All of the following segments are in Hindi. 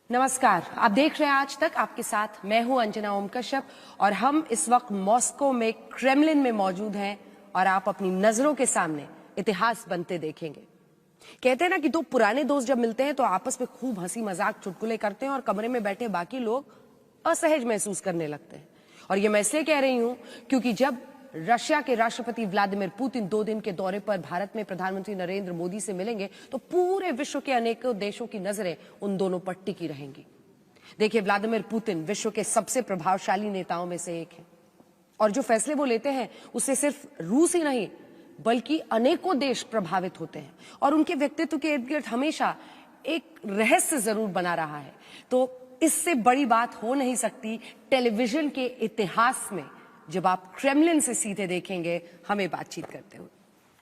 नमस्कार, आप देख रहे हैं आज तक। आपके साथ मैं हूं अंजना ओम कश्यप और हम इस वक्त मॉस्को में क्रेमलिन में मौजूद हैं और आप अपनी नजरों के सामने इतिहास बनते देखेंगे। कहते हैं ना कि दो पुराने दोस्त जब मिलते हैं तो आपस में खूब हंसी मजाक चुटकुले करते हैं और कमरे में बैठे बाकी लोग असहज महसूस करने लगते हैं। और ये मैं इसलिए कह रही हूं क्योंकि जब रशिया के राष्ट्रपति व्लादिमीर पुतिन 2 दिन के दौरे पर भारत में प्रधानमंत्री नरेंद्र मोदी से मिलेंगे तो पूरे विश्व के अनेकों देशों की नजरें उन दोनों पर टिकी रहेंगी। देखिए, व्लादिमीर पुतिन विश्व के सबसे प्रभावशाली नेताओं में से एक है और जो फैसले वो लेते हैं उससे सिर्फ रूस ही नहीं बल्कि अनेकों देश प्रभावित होते हैं और उनके व्यक्तित्व के इर्द गिर्द हमेशा एक रहस्य जरूर बना रहा है। तो इससे बड़ी बात हो नहीं सकती टेलीविजन के इतिहास में जब आप क्रेमलिन से सीधे देखेंगे हमें बातचीत करते हुए।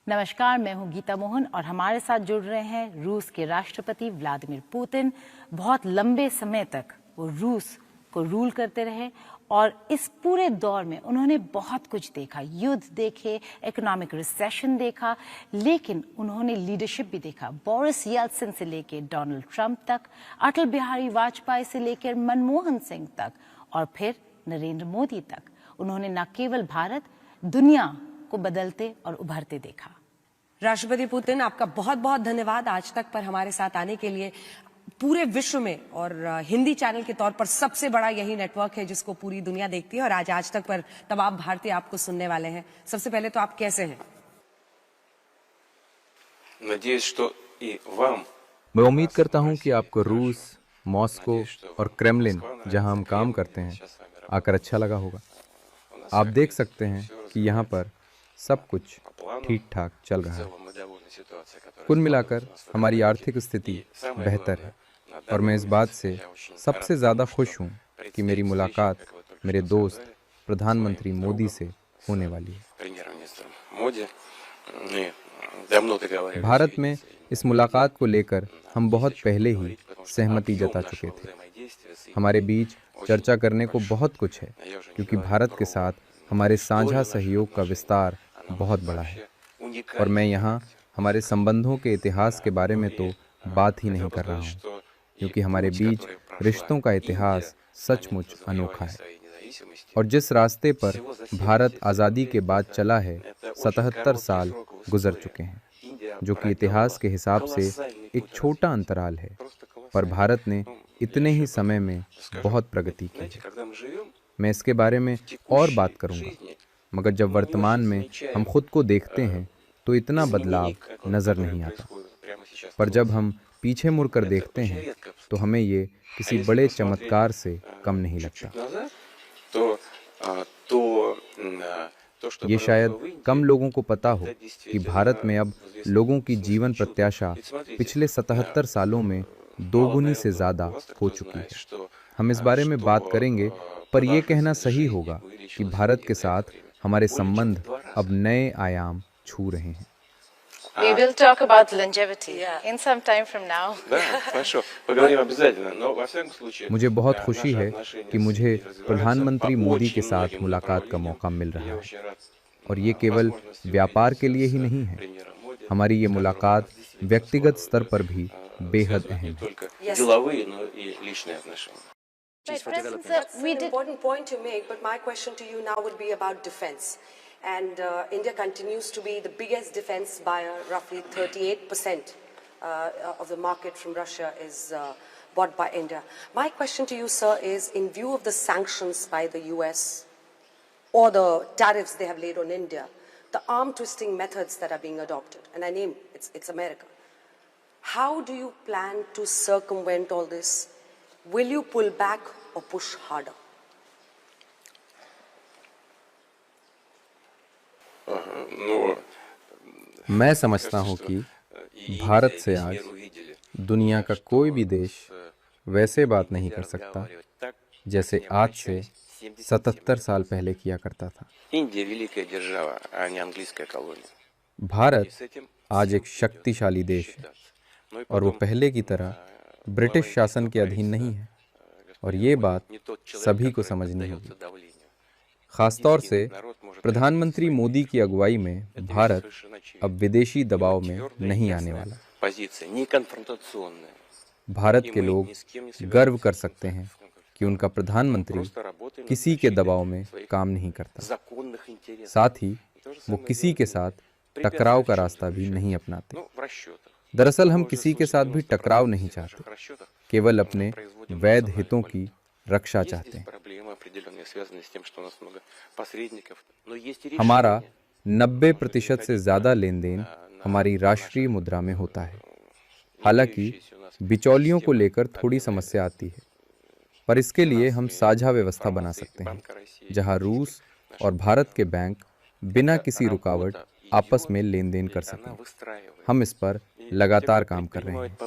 नमस्कार, मैं हूं गीता मोहन और हमारे साथ जुड़ रहे हैं रूस के राष्ट्रपति व्लादिमीर पुतिन। बहुत लंबे समय तक वो रूस को रूल करते रहे और इस पूरे दौर में उन्होंने बहुत कुछ देखा, युद्ध देखे, इकोनॉमिक रिसेशन देखा, लेकिन उन्होंने लीडरशिप भी देखा। बोरिस येल्त्सिन से लेकर डोनाल्ड ट्रंप तक, अटल बिहारी वाजपेयी से लेकर मनमोहन सिंह तक और फिर नरेंद्र मोदी तक। उन्होंने न केवल भारत, दुनिया को बदलते और उभरते देखा। राष्ट्रपति पुतिन, आपका बहुत बहुत धन्यवाद आज तक पर हमारे साथ आने के लिए। पूरे विश्व में और हिंदी चैनल के तौर पर सबसे बड़ा यही नेटवर्क है जिसको पूरी दुनिया देखती है और आज तक पर तमाम भारतीय आपको सुनने वाले हैं। सबसे पहले तो आप कैसे हैं? मैं उम्मीद करता हूं कि आपको रूस, मॉस्को और क्रेमलिन, जहां हम काम करते हैं, आकर अच्छा लगा होगा। आप देख सकते हैं कि यहाँ पर सब कुछ ठीक ठाक चल रहा है। कुल मिलाकर हमारी आर्थिक स्थिति बेहतर है और मैं इस बात से सबसे ज़्यादा खुश हूँ कि मेरी मुलाकात मेरे दोस्त प्रधानमंत्री मोदी से होने वाली है। भारत में इस मुलाकात को लेकर हम बहुत पहले ही सहमति जता चुके थे। हमारे बीच चर्चा करने को बहुत कुछ है क्योंकि भारत के साथ हमारे साझा सहयोग का विस्तार बहुत बड़ा है और मैं यहाँ हमारे संबंधों के इतिहास के बारे में तो बात ही नहीं कर रहा हूँ क्योंकि हमारे बीच रिश्तों का इतिहास सचमुच अनोखा है। और जिस रास्ते पर भारत आज़ादी के बाद चला है, 77 साल गुजर चुके हैं, जो कि इतिहास के हिसाब से एक छोटा अंतराल है, पर भारत ने इतने ही समय में बहुत प्रगति की है। मैं इसके बारे में और बात करूंगा, मगर जब वर्तमान में हम खुद को देखते हैं तो इतना बदलाव नजर नहीं आता, पर जब हम पीछे मुड़कर देखते हैं तो हमें ये किसी बड़े चमत्कार से कम नहीं लगता। ये शायद कम लोगों को पता हो कि भारत में अब लोगों की जीवन प्रत्याशा पिछले 77 सालों में दोगुनी से ज़्यादा हो चुकी है। हम इस बारे में बात करेंगे, पर यह कहना सही होगा कि भारत के साथ हमारे संबंध अब नए आयाम छू रहे हैं। We will talk about longevity in some time from now. मुझे बहुत खुशी है कि मुझे प्रधानमंत्री मोदी के साथ मुलाकात का मौका मिल रहा है और ये केवल व्यापार के लिए ही नहीं है। हमारी ये मुलाकात व्यक्तिगत स्तर पर भी बेहद अहम है। That's an important point to make, but my question to you now would be about defense. And India continues to be the biggest defense buyer. Roughly 38% of the market from Russia is bought by India. My question to you, sir, is in view of the sanctions by the US or the tariffs they have laid on India, the arm twisting methods that are being adopted, and I name it's America. How do you plan to circumvent all this? Will you pull back or push harder? मैं समझता हूँ कि भारत से आज दुनिया का कोई भी देश वैसे बात नहीं कर सकता जैसे आज से 77 साल पहले किया करता था। भारत आज एक शक्तिशाली देश है और वो पहले की तरह ब्रिटिश शासन के अधीन नहीं है और ये बात सभी को समझनी होगी। खासतौर से प्रधानमंत्री मोदी की अगुवाई में भारत अब विदेशी दबाव में नहीं आने वाला। भारत के लोग गर्व कर सकते हैं कि उनका प्रधानमंत्री किसी के दबाव में काम नहीं करता। साथ ही वो किसी के साथ टकराव का रास्ता भी नहीं अपनाते। दरअसल हम किसी के साथ भी टकराव नहीं चाहते, केवल अपने वैध हितों की रक्षा चाहते हैं। हमारा 90% से ज्यादा लेन देन हमारी राष्ट्रीय मुद्रा में होता है। हालांकि बिचौलियों को लेकर थोड़ी समस्या आती है, पर इसके लिए हम साझा व्यवस्था बना सकते हैं जहां रूस और भारत के बैंक बिना किसी रुकावट आपस में लेन देन कर सकें। हम इस पर लगातार काम कर रहे हैं।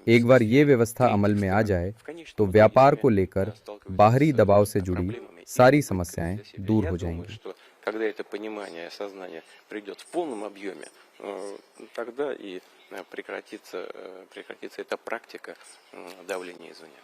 एक बार ये व्यवस्था अमल में आ जाए तो व्यापार को लेकर बाहरी दबाव से जुड़ी सारी समस्याएं दूर हो जाएंगी। Когда это понимание, осознание придет в полном объеме, тогда и прекратится эта практика давления извне.